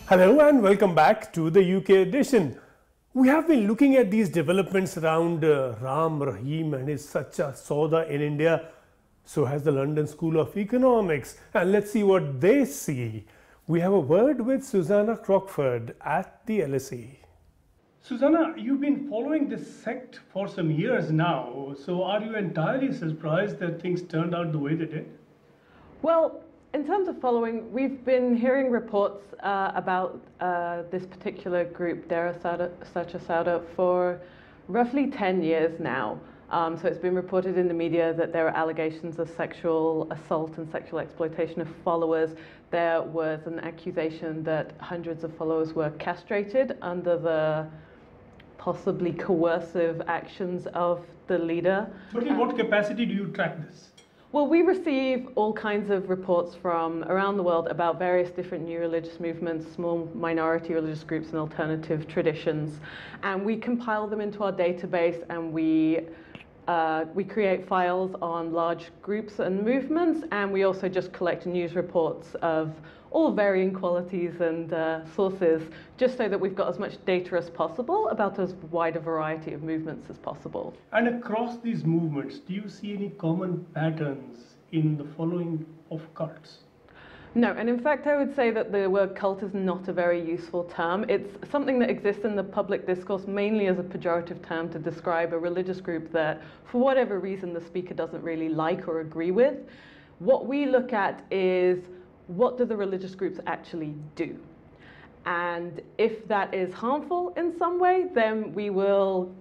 Hello and welcome back to the UK edition. We have been looking at these developments around Ram Rahim and his Sacha Sauda in India. So has the London School of Economics, and let's see what they see. We have a word with Susannah Crockford at the LSE. Susannah, you've been following this sect for some years now, so are you entirely surprised that things turned out the way they did? Well, in terms of following, we've been hearing reports about this particular group, Dera Sacha Sauda, for roughly 10 years now. So it's been reported in the media that there are allegations of sexual assault and sexual exploitation of followers. There was an accusation that hundreds of followers were castrated under the possibly coercive actions of the leader. But in what capacity do you track this? Well, we receive all kinds of reports from around the world about various different new religious movements, small minority religious groups and alternative traditions, and we compile them into our database, and we create files on large groups and movements, and we also just collect news reports of all varying qualities and sources, just so that we've got as much data as possible about as wide a variety of movements as possible. And across these movements, do you see any common patterns in the following of cults? No, and in fact I would say that the word cult is not a very useful term. It's something that exists in the public discourse mainly as a pejorative term to describe a religious group that, for whatever reason, the speaker doesn't really like or agree with. What we look at is, what do the religious groups actually do? And if that is harmful in some way, then we will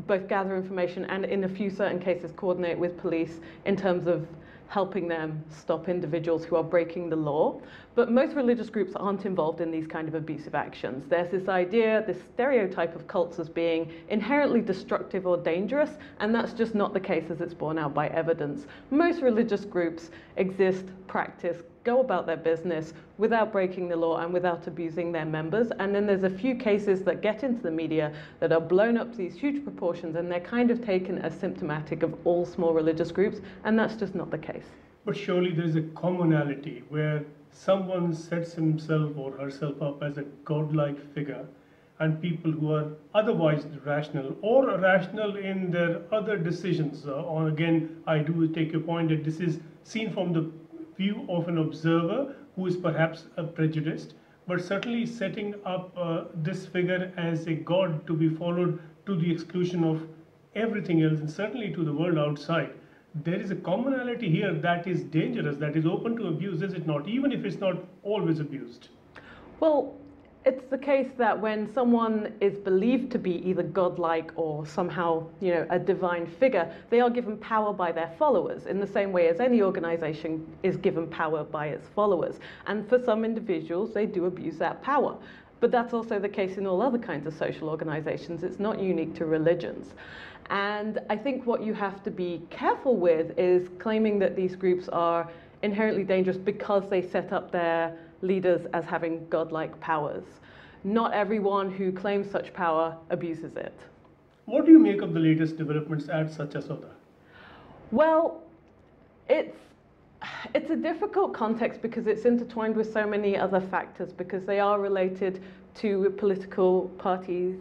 both gather information and, in a few certain cases, coordinate with police in terms of helping them stop individuals who are breaking the law. But most religious groups aren't involved in these kind of abusive actions. There's this idea, this stereotype of cults as being inherently destructive or dangerous, and that's just not the case as it's borne out by evidence. Most religious groups exist, practice, go about their business without breaking the law and without abusing their members. And then there's a few cases that get into the media that are blown up to these huge proportions, and they're kind of taken as symptomatic of all small religious groups, and that's just not the case. But surely there's a commonality where someone sets himself or herself up as a godlike figure, and people who are otherwise rational or irrational in their other decisions. Or again, I do take your point that this is seen from the view of an observer who is perhaps prejudiced, but certainly setting up this figure as a god to be followed to the exclusion of everything else, and certainly to the world outside. There is a commonality here that is dangerous, that is open to abuse, is it not? Even if it's not always abused. Well, it's the case that when someone is believed to be either godlike or somehow, a divine figure, they are given power by their followers in the same way as any organization is given power by its followers. And for some individuals, they do abuse that power. But that's also the case in all other kinds of social organizations. It's not unique to religions. And I think what you have to be careful with is claiming that these groups are inherently dangerous because they set up their leaders as having godlike powers. Not everyone who claims such power abuses it. What do you make of the latest developments at Sacha Sauda? Well, it's a difficult context because it's intertwined with so many other factors, because they are related to political parties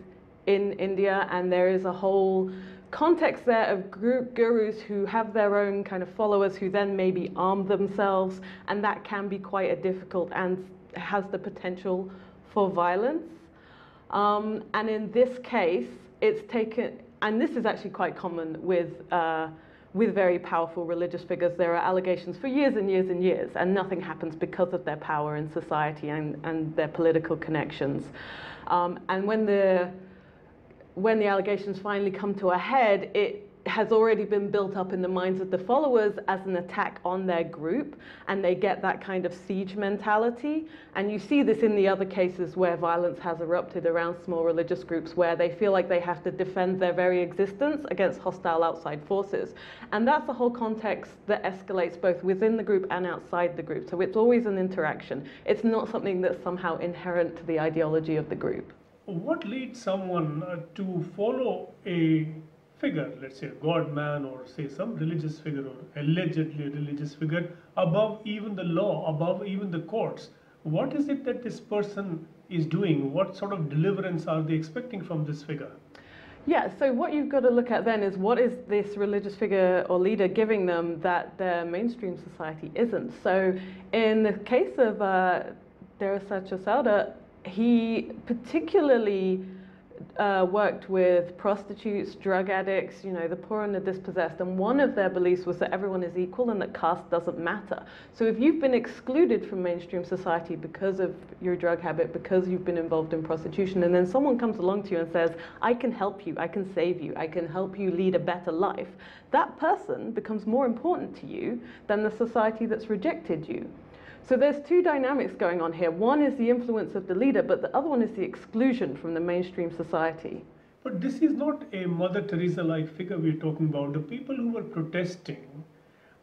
in India, and there is a whole context there of gurus who have their own kind of followers who then maybe arm themselves, and that can be quite a difficult and has the potential for violence. And in this case, it's taken, and this is actually quite common with very powerful religious figures. There are allegations for years and years and years, and nothing happens because of their power in society and their political connections. And when the allegations finally come to a head, it has already been built up in the minds of the followers as an attack on their group, and they get that kind of siege mentality. And you see this in the other cases where violence has erupted around small religious groups, where they feel like they have to defend their very existence against hostile outside forces. And that's the whole context that escalates both within the group and outside the group. So it's always an interaction. It's not something that's somehow inherent to the ideology of the group. What leads someone to follow a figure, let's say a god man, or say some religious figure or allegedly religious figure, above even the law, above even the courts? What is it that this person is doing? What sort of deliverance are they expecting from this figure? Yeah, so what you've got to look at then is what is this religious figure or leader giving them that their mainstream society isn't. So in the case of Dera Sacha Sauda, he particularly worked with prostitutes, drug addicts, you know, the poor and the dispossessed, and one of their beliefs was that everyone is equal and that caste doesn't matter. So if you've been excluded from mainstream society because of your drug habit, because you've been involved in prostitution, and then someone comes along to you and says, I can help you, I can save you, I can help you lead a better life, that person becomes more important to you than the society that's rejected you. So there's two dynamics going on here. One is the influence of the leader, but the other one is the exclusion from the mainstream society. But this is not a Mother Teresa-like figure we're talking about. The people who were protesting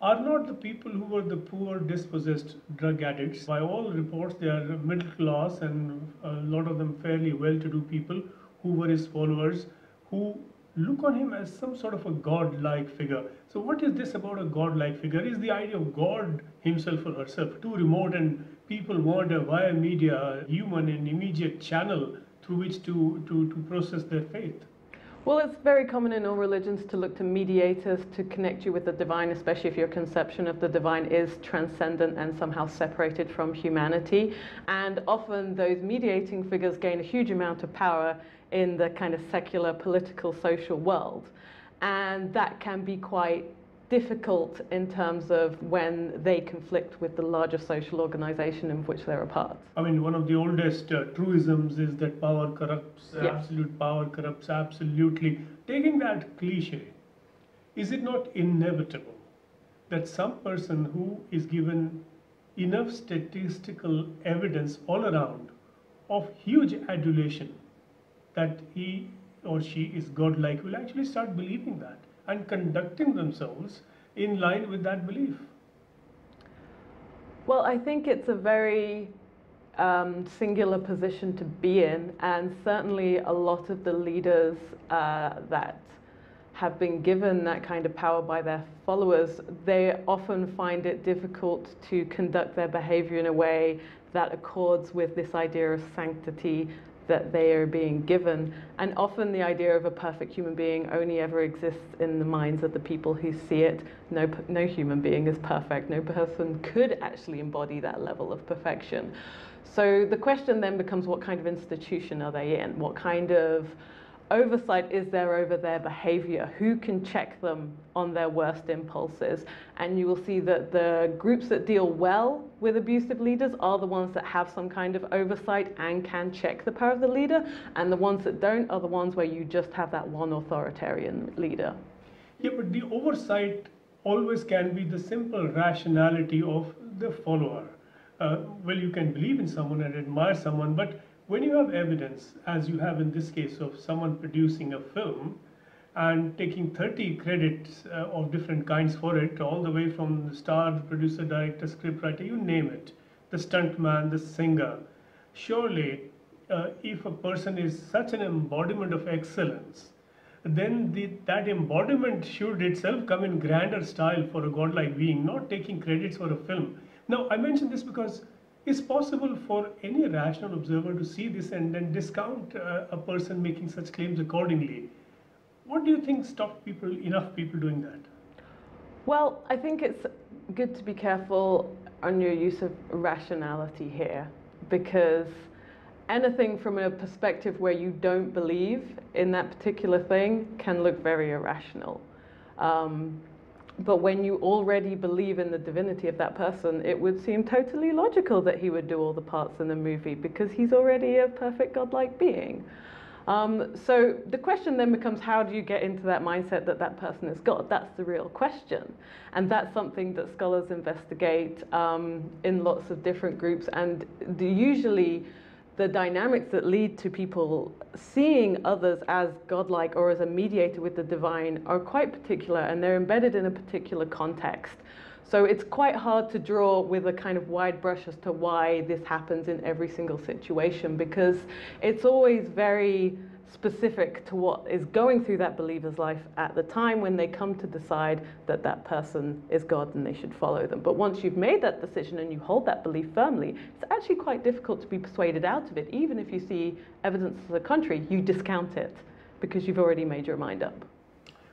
are not the people who were the poor, dispossessed drug addicts. By all reports, they are middle class and a lot of them fairly well-to-do people who were his followers, who look on him as some sort of a God-like figure. So what is this about a God-like figure? Is the idea of God himself or herself too remote, and people want via media a human and immediate channel through which to process their faith? Well, it's very common in all religions to look to mediators to connect you with the divine, especially if your conception of the divine is transcendent and somehow separated from humanity. And often those mediating figures gain a huge amount of power in the kind of secular, political, social world. And that can be quite difficult in terms of when they conflict with the larger social organization in which they're a part. I mean, one of the oldest truisms is that power corrupts, Yes. absolute power corrupts absolutely. Taking that cliche, is it not inevitable that some person who is given enough statistical evidence all around of huge adulation that he or she is godlike will actually start believing that and conducting themselves in line with that belief? Well, I think it's a very singular position to be in, and certainly a lot of the leaders that have been given that kind of power by their followers, they often find it difficult to conduct their behavior in a way that accords with this idea of sanctity that they are being given. And often the idea of a perfect human being only ever exists in the minds of the people who see it. No human being is perfect. No person could actually embody that level of perfection. So the question then becomes, what kind of institution are they in? What kind of oversight is there over their behavior? Who can check them on their worst impulses? And you will see that the groups that deal well with abusive leaders are the ones that have some kind of oversight and can check the power of the leader, and the ones that don't are the ones where you just have that one authoritarian leader. Yeah, but the oversight always can be the simple rationality of the follower. Well, you can believe in someone and admire someone, but when you have evidence, as you have in this case of someone producing a film and taking 30 credits of different kinds for it, all the way from the star, the producer, director, scriptwriter, you name it, the stuntman, the singer, surely if a person is such an embodiment of excellence, then that embodiment should itself come in grander style for a godlike being, not taking credits for a film. Now, I mention this because it's possible for any rational observer to see this and then discount a person making such claims accordingly. What do you think stopped enough people doing that? Well, I think it's good to be careful on your use of rationality here, because anything from a perspective where you don't believe in that particular thing can look very irrational. But when you already believe in the divinity of that person, it would seem totally logical that he would do all the parts in the movie because he's already a perfect godlike being. So the question then becomes, how do you get into that mindset that that person is God? That's the real question. And that's something that scholars investigate in lots of different groups. And usually the dynamics that lead to people seeing others as godlike or as a mediator with the divine are quite particular, and they're embedded in a particular context. So it's quite hard to draw with a kind of wide brush as to why this happens in every single situation, because it's always very specific to what is going through that believer's life at the time when they come to decide that that person is God and they should follow them. But once you've made that decision and you hold that belief firmly, it's actually quite difficult to be persuaded out of it. Even if you see evidence to the contrary, you discount it because you've already made your mind up.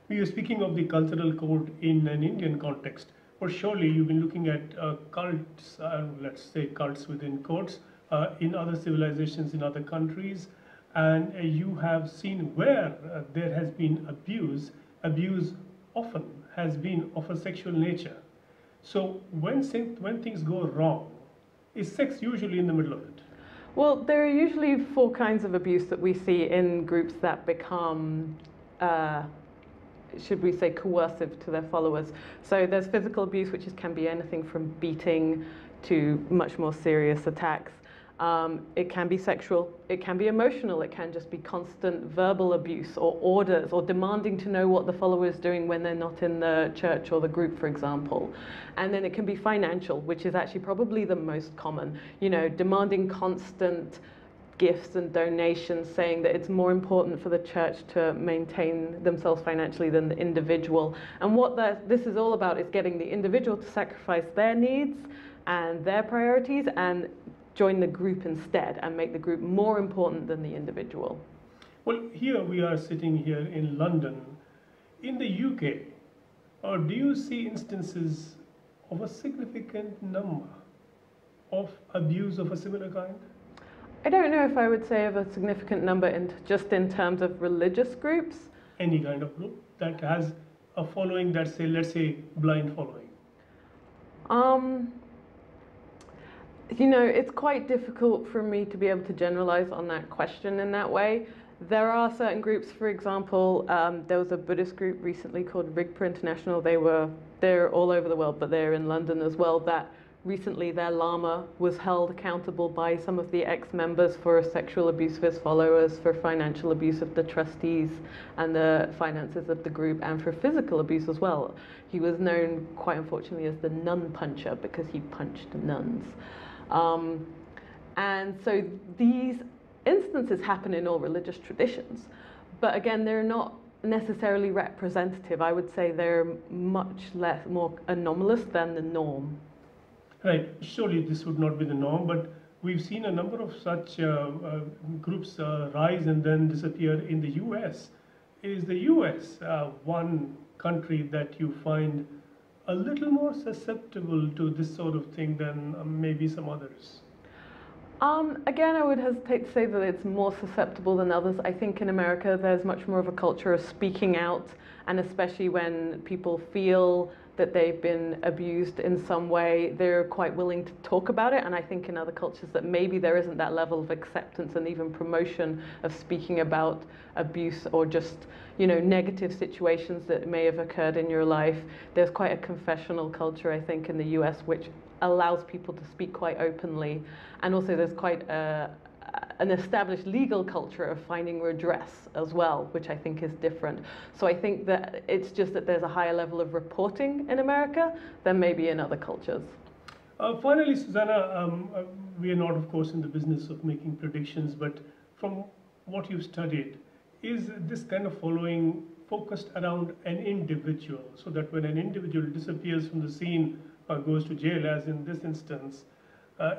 We are speaking of the cultural code in an Indian context, but surely you've been looking at cults, let's say cults within quotes, in other civilizations, in other countries, and you have seen where there has been abuse. Abuse often has been of a sexual nature. So when things go wrong, is sex usually in the middle of it? Well, there are usually 4 kinds of abuse that we see in groups that become, should we say, coercive to their followers. So there's physical abuse, which can be anything from beating to much more serious attacks. It can be sexual, it can be emotional, it can just be constant verbal abuse or orders or demanding to know what the follower is doing when they're not in the church or the group, for example. And then it can be financial, which is actually probably the most common, you know, demanding constant gifts and donations, saying that it's more important for the church to maintain themselves financially than the individual. And what this is all about is getting the individual to sacrifice their needs and their priorities and join the group instead and make the group more important than the individual. Well, here we are sitting here in London. In the UK, do you see instances of a significant number of abuse of a similar kind? I don't know if I would say of a significant number just in terms of religious groups. Any kind of group that has a following that's, say, let's say, blind following? You know, it's quite difficult for me to be able to generalize on that question in that way. There are certain groups, for example, there was a Buddhist group recently called Rigpa International. They're all over the world, but they're in London as well, that recently their Lama was held accountable by some of the ex-members for sexual abuse of his followers, for financial abuse of the trustees and the finances of the group, and for physical abuse as well. He was known, quite unfortunately, as the nun puncher because he punched nuns. And so these instances happen in all religious traditions, but again, they're not necessarily representative. I would say they're much more anomalous than the norm. Right, surely this would not be the norm, but we've seen a number of such groups rise and then disappear in the US. Is the US one country that you find a little more susceptible to this sort of thing than maybe some others? Again, I would hesitate to say that it's more susceptible than others. I think in America there's much more of a culture of speaking out, and especially when people feel that they've been abused in some way, they're quite willing to talk about it. And I think in other cultures that maybe there isn't that level of acceptance and even promotion of speaking about abuse or just, you know, negative situations that may have occurred in your life. There's quite a confessional culture, I think, in the US, which allows people to speak quite openly. And also there's quite an established legal culture of finding redress as well, which I think is different. So I think that it's just that there's a higher level of reporting in America than maybe in other cultures. Finally, Susannah, we are not, of course, in the business of making predictions, but from what you've studied, is this kind of following focused around an individual, so that when an individual disappears from the scene or goes to jail, as in this instance,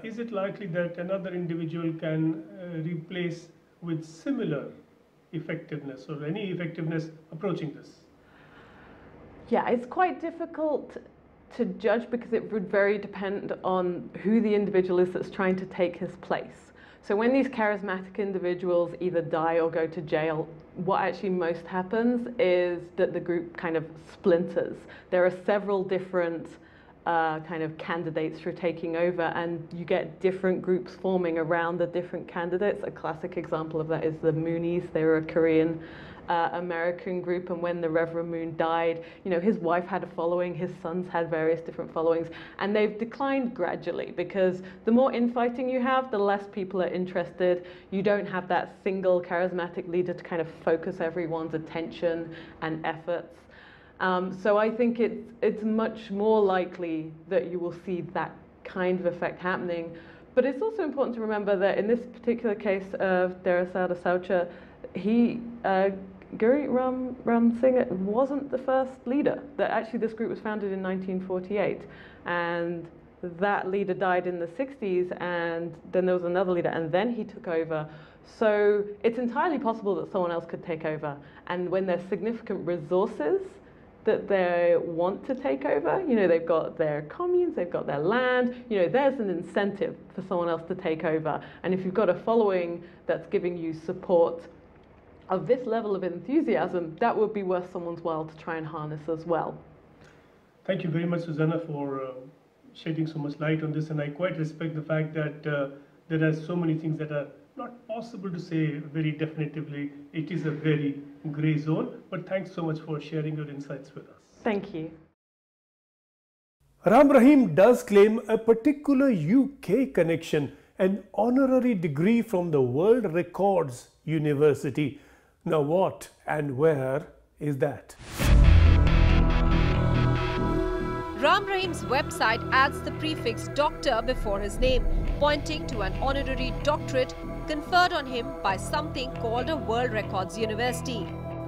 is it likely that another individual can replace with similar effectiveness or any effectiveness approaching this? Yeah, it's quite difficult to judge because it would very depend on who the individual is that's trying to take his place. So when these charismatic individuals either die or go to jail, what actually most happens is that the group kind of splinters. There are several different kind of candidates for taking over, and you get different groups forming around the different candidates. A classic example of that is the Moonies. They were a Korean American group, and when the Reverend Moon died, you know, his wife had a following, his sons had various different followings, and they've declined gradually because the more infighting you have, the less people are interested. You don't have that single charismatic leader to kind of focus everyone's attention and efforts. So I think it's much more likely that you will see that kind of effect happening. But it's also important to remember that in this particular case of Dera Sacha Sauda, Gurmeet Ram Singh wasn't the first leader. That actually this group was founded in 1948, and that leader died in the 60s, and then there was another leader, and then he took over. So it's entirely possible that someone else could take over. And when there's significant resources that they want to take over, you know, they've got their communes, they've got their land, you know, there's an incentive for someone else to take over. And if you've got a following that's giving you support of this level of enthusiasm, that would be worth someone's while to try and harness as well. Thank you very much, Susannah, for shedding so much light on this, and I quite respect the fact that there are so many things that are not possible to say very definitively. It is a very grey zone, but thanks so much for sharing your insights with us. Thank you. Ram Rahim does claim a particular UK connection, an honorary degree from the World Records University. Now what and where is that? Ram Rahim's website adds the prefix doctor before his name, pointing to an honorary doctorate conferred on him by something called a World Records University.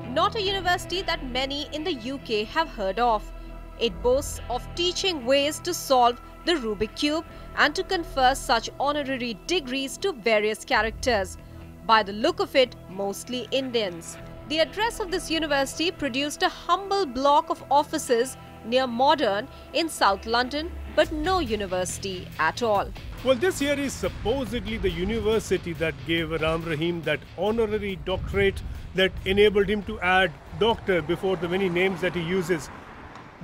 Not a university that many in the UK have heard of. It boasts of teaching ways to solve the Rubik Cube and to confer such honorary degrees to various characters. By the look of it, mostly Indians. The address of this university produced a humble block of offices near Modern in South London, but no university at all. Well, this here is supposedly the university that gave Ram Rahim that honorary doctorate that enabled him to add doctor before the many names that he uses.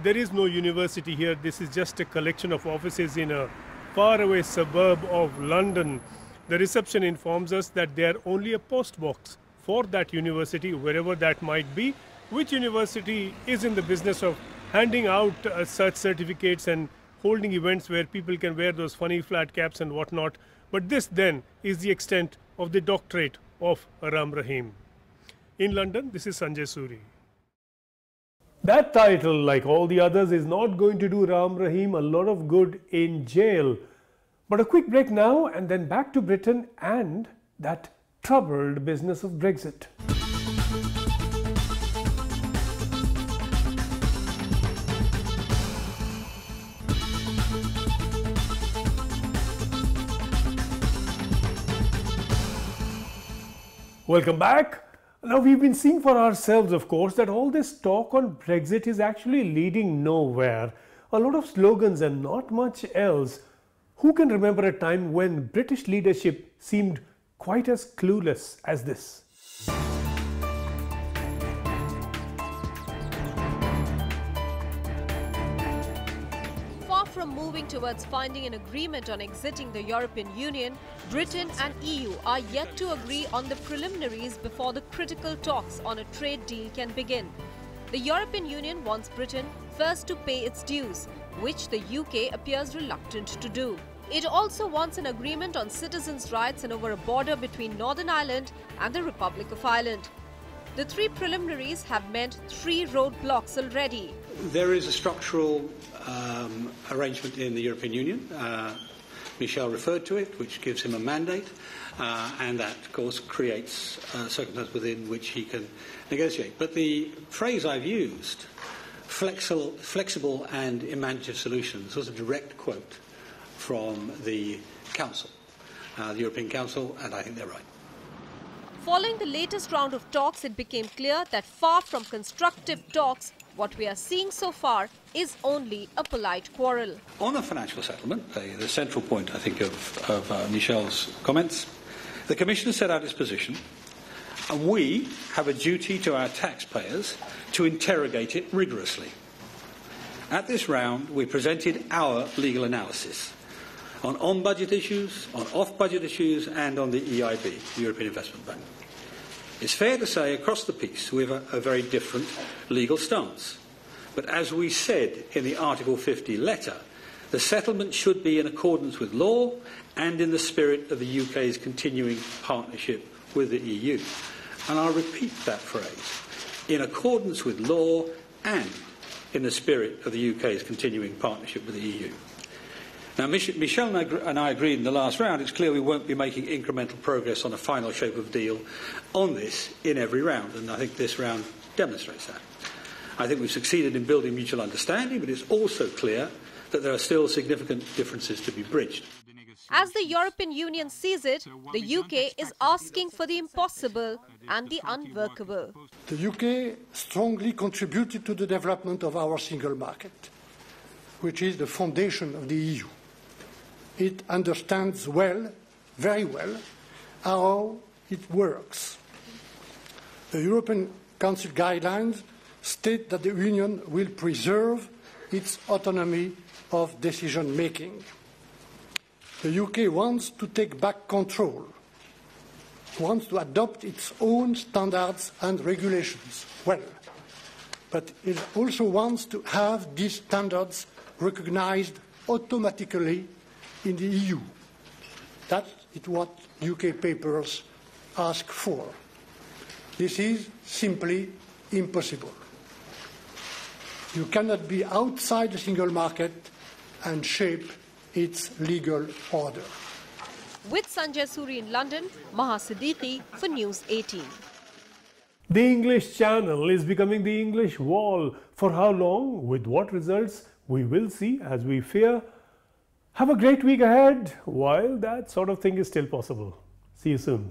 There is no university here. This is just a collection of offices in a faraway suburb of London. The reception informs us that they are only a post box for that university, wherever that might be. Which university is in the business of handing out such certificates and holding events where people can wear those funny flat caps and whatnot. But this then is the extent of the doctorate of Ram Rahim. In London, this is Sanjay Suri. That title, like all the others, is not going to do Ram Rahim a lot of good in jail. But a quick break now, and then back to Britain and that troubled business of Brexit. Welcome back. Now, we've been seeing for ourselves, of course, that all this talk on Brexit is actually leading nowhere. A lot of slogans and not much else. Who can remember a time when British leadership seemed quite as clueless as this? Far from moving towards finding an agreement on exiting the European Union, Britain and EU are yet to agree on the preliminaries before the critical talks on a trade deal can begin. The European Union wants Britain first to pay its dues, which the UK appears reluctant to do. It also wants an agreement on citizens' rights and over a border between Northern Ireland and the Republic of Ireland. The three preliminaries have meant 3 roadblocks already. There is a structural arrangement in the European Union. Michel referred to it, which gives him a mandate, and that, of course, creates circumstances within which he can negotiate. But the phrase I've used, flexible and imaginative solutions, was a direct quote from the Council, the European Council, and I think they're right. Following the latest round of talks, it became clear that far from constructive talks, what we are seeing so far is only a polite quarrel. On a financial settlement, the central point, I think, of Michel's comments, the Commission has set out its position, and we have a duty to our taxpayers to interrogate it rigorously. At this round, we presented our legal analysis on on-budget issues, on off-budget issues, and on the EIB, the European Investment Bank. It's fair to say across the piece we have a very different legal stance. But as we said in the Article 50 letter, the settlement should be in accordance with law and in the spirit of the UK's continuing partnership with the EU. And I'll repeat that phrase, in accordance with law and in the spirit of the UK's continuing partnership with the EU. Now, Michel and I agreed in the last round, it's clear we won't be making incremental progress on a final shape of deal on this in every round, and I think this round demonstrates that. I think we've succeeded in building mutual understanding, but it's also clear that there are still significant differences to be bridged. As the European Union sees it, the UK is asking for the impossible and the unworkable. The UK strongly contributed to the development of our single market, which is the foundation of the EU. It understands well, very well, how it works. The European Council guidelines state that the Union will preserve its autonomy of decision-making. The UK wants to take back control, wants to adopt its own standards and regulations, well, but it also wants to have these standards recognized automatically in the EU. That is what UK papers ask for. This is simply impossible. You cannot be outside the single market and shape its legal order. With Sanjay Suri in London, Maha Siddiqui for News 18. The English Channel is becoming the English Wall. For how long, with what results, we will see as we fear. Have a great week ahead, while that sort of thing is still possible. See you soon.